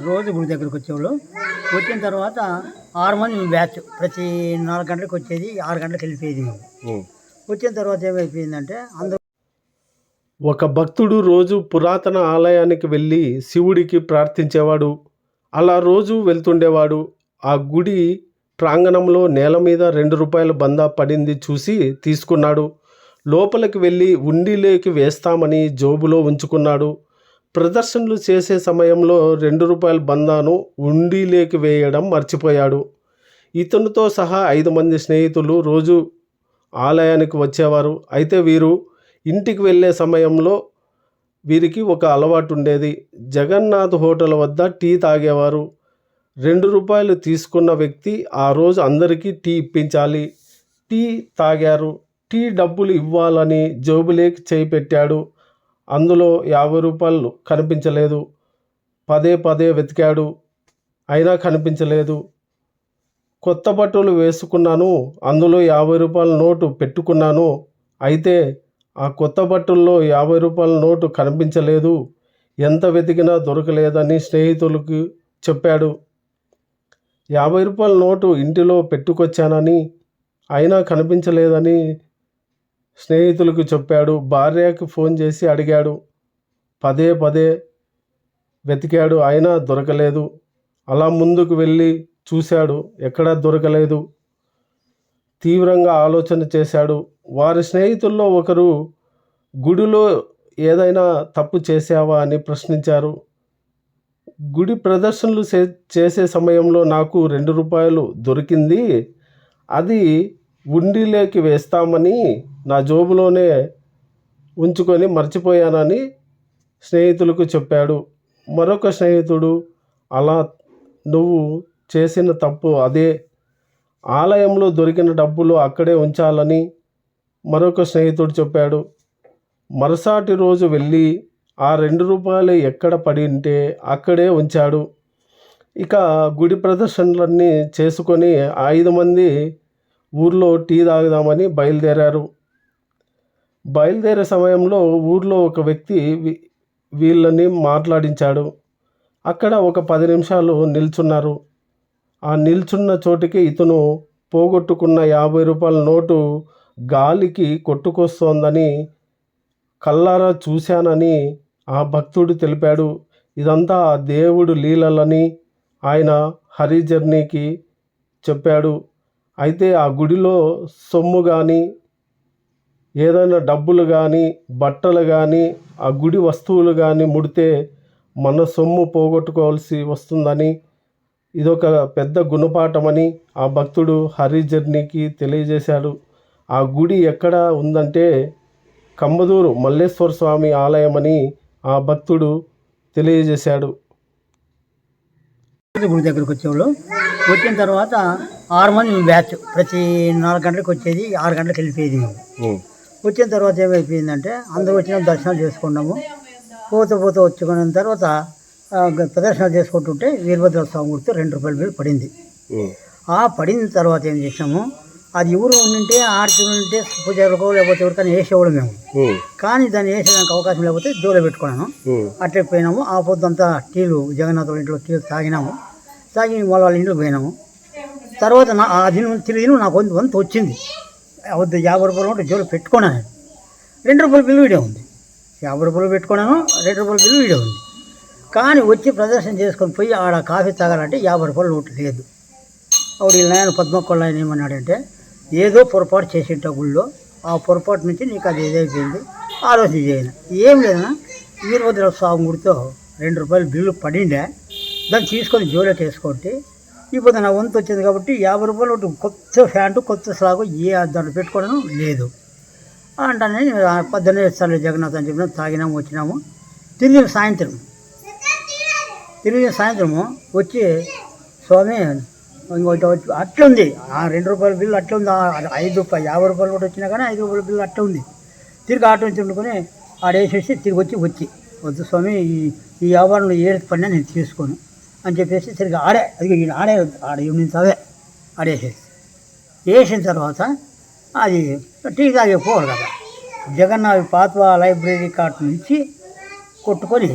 రోజు గుడి దగ్గరకు వచ్చేవాళ్ళు. వచ్చిన తర్వాత 6 మంది బ్యాచ్. ప్రతి 4 గంటలకు వచ్చేది, 6 గంటలకు వెళ్ళిపోయేది మేము. వచ్చిన తర్వాత ఏమైపోయిందంటే ఒక భక్తుడు రోజు పురాతన ఆలయానికి వెళ్ళి శివుడికి ప్రార్థించేవాడు. అలా రోజు వెళ్తుండేవాడు. ఆ గుడి ప్రాంగణంలో నేల మీద ₹2 బందా పడింది చూసి తీసుకున్నాడు. లోపలికి వెళ్ళి ఉండిలోకి వేస్తామని జోబులో ఉంచుకున్నాడు. ప్రదర్శనలు చేసే సమయంలో ₹2 బందాను ఉండిలోకి వేయడం మర్చిపోయాడు. ఇతనితో సహా 5 మంది స్నేహితులు రోజు ఆలయానికి వచ్చేవారు. అయితే వీరు ఇంటికి వెళ్ళే సమయంలో వీరికి ఒక అలవాటు ఉండేది. జగన్నాథ్ హోటల్ వద్ద టీ తాగేవారు. ₹2 తీసుకున్న వ్యక్తి ఆ రోజు అందరికీ టీ ఇప్పించాలి. టీ తాగారు. టీ డబ్బులు ఇవ్వాలని జోబులోకి చేయి పెట్టాడు. అందులో ₹50 కనిపించలేదు. పదే పదే వెతికాడు, అయినా కనిపించలేదు. కొత్త బట్టలు వేసుకున్నాను, అందులో ₹50 నోటు పెట్టుకున్నాను. అయితే ఆ కొత్త బట్టల్లో ₹50 నోటు కనిపించలేదు. ఎంత వెతికినా దొరకలేదని స్నేహితులకు చెప్పాడు. ₹50 నోటు ఇంటిలో పెట్టుకొచ్చానని, అయినా కనిపించలేదని స్నేహితులకు చెప్పాడు. భార్యకు ఫోన్ చేసి అడిగాడు. పదే పదే వెతికాడు, అయినా దొరకలేదు. అలా ముందుకు వెళ్ళి చూశాడు, ఎక్కడా దొరకలేదు. తీవ్రంగా ఆలోచన చేశాడు. వారి స్నేహితుల్లో ఒకరు, గుడిలో ఏదైనా తప్పు చేశావా అని ప్రశ్నించారు. గుడి ప్రదర్శనలు చేసే సమయంలో నాకు ₹2 దొరికింది. అది ఉండిలోకి వేస్తామని నా జోబులోనే ఉంచుకొని మర్చిపోయానని స్నేహితులకు చెప్పాడు. మరొక స్నేహితుడు, అలా నువ్వు చేసిన తప్పు అదే. ఆలయంలో దొరికిన డబ్బులు అక్కడే ఉంచాలని మరొక స్నేహితుడు చెప్పాడు. మరుసాటి రోజు వెళ్ళి ఆ ₹2 ఎక్కడ పడి ఉంటే అక్కడే ఉంచాడు. ఇక గుడి ప్రదర్శనలన్నీ చేసుకొని 5 మంది ఊర్లో టీ తాగుదామని బయలుదేరారు. బయలుదేరే సమయంలో ఊర్లో ఒక వ్యక్తి వీళ్ళని మాట్లాడించాడు. అక్కడ ఒక 10 నిమిషాలు నిల్చున్నారు. ఆ నిల్చున్న చోటికి ఇతను పోగొట్టుకున్న ₹50 నోటు గాలికి కొట్టుకొస్తోందని కళ్ళారా చూశానని ఆ భక్తుడు తెలిపాడు. ఇదంతా ఆ దేవుడు లీలలని ఆయన హరి జర్నీకి చెప్పాడు. అయితే ఆ గుడిలో సొమ్ము కానీ, ఏదైనా డబ్బులు కానీ, బట్టలు కానీ, ఆ గుడి వస్తువులు కానీ ముడితే మన సొమ్ము పోగొట్టుకోవాల్సి వస్తుందని, ఇదొక పెద్ద గుణపాఠమని ఆ భక్తుడు హరి జర్నీకి తెలియజేశాడు. ఆ గుడి ఎక్కడ ఉందంటే కంబదూరు మల్లేశ్వర స్వామి ఆలయమని ఆ భక్తుడు తెలియజేశాడు. గుడి దగ్గరకు వచ్చేవాళ్ళు. వచ్చిన తర్వాత 6 మంది బ్యాచ్. ప్రతి 4 గంటలకు వచ్చేది, 6 గంటలకు వెళ్ళిపోయేది మేము. వచ్చిన తర్వాత ఏమైపోయిందంటే అందరూ వచ్చిన దర్శనాలు చేసుకున్నాము. పోతూ వచ్చుకున్న తర్వాత ప్రదర్శనలు చేసుకుంటుంటే వీరభద్ర స్వామి గుడితో ₹2 బిల్ పడింది. ఆ పడిన తర్వాత ఏం చేసాము, అది ఎవరు ఉంటే ఆర్చులు ఉంటే పూజారుకో లేకపోతే ఎవరికైనా వేసేవాళ్ళు మేము. కానీ దాన్ని వేసేదానికి అవకాశం లేకపోతే జోలో పెట్టుకున్నాను. అట్లే పోయినాము. ఆ పొద్దుంతా టీలు జగన్నాథ్ వాళ్ళ ఇంట్లో టీలు తాగినాము. తాగి వాళ్ళ ఇంట్లో పోయినాము. తర్వాత ఆ తిరిగి నాకు వంతు వచ్చింది. వద్దు ₹50 నోటు జోలో పెట్టుకున్నాను. ₹2 బిల్లు వీడియో ఉంది. ₹50 పెట్టుకున్నాను, ₹2 బిల్లు వీడియో ఉంది. కానీ వచ్చి ప్రదర్శన చేసుకొని పోయి ఆడ కాఫీ తాగాలంటే ₹50 నోటు లేదు. అప్పుడు వీళ్ళ నాయన పద్మకొండ ఆయన ఏమన్నాడంటే, ఏదో పొరపాటు చేసింట గుళ్ళో, ఆ పొరపాటు నుంచి నీకు అది ఏదైపోయింది, ఆలోచన చేయను. ఏం లేదన్నా, వీరభద్ర స్వామి గుడితో ₹2 బిల్లు పడిండే, దాన్ని తీసుకొని జోలోకి వేసుకోండి. ఇప్పుడు నా వంతు వచ్చింది కాబట్టి ₹50 నోటు, కొత్త ప్యాంటు, కొత్త స్లాగు దాంట్లో పెట్టుకోవడం లేదు అంటానే. పొద్దున్నే ఇస్తాను జగన్నాథ్ అని చెప్పిన తాగినాము, వచ్చినాము. తిరిగి సాయంత్రము వచ్చి స్వామి ఇంకోటి వచ్చి అట్లా ఉంది. ఆ ₹2 బిల్లు అట్లా ఉంది. ₹50 కూడా వచ్చినా కానీ ₹5 బిల్లు అట్లా ఉంది. తిరిగి ఆటో నుంచి వండుకొని ఆడేసేసి తిరిగి వచ్చి వద్దు స్వామి, ఈ వ్యాపారంలో ఏది పడినా నేను తీసుకోను అని చెప్పేసి తిరిగి ఆడే నుంచి వేసిన తర్వాత అది టీ తాగే పోవాలి కదా. జగన్నాథ్ పాత్వ లైబ్రరీ కార్డు నుంచి కొట్టుకొని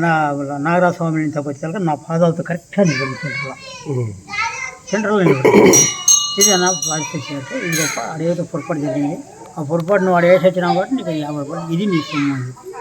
నా నాగరాజ స్వామి నుంచి వచ్చేసరికి నా పాదాలతో కరెక్ట్గా నిలబడి సెంటర్లో నిలబడి ఇది నా పరిస్థితి అంటే ఇది గొప్ప అడేదో పొరపాటు జరిగింది. ఆ పొరపాటు నువ్వు అడేసి వచ్చినా కాబట్టి నీకు 50 రూపాయలు ఇది నీ సొమ్ము అని చెప్పి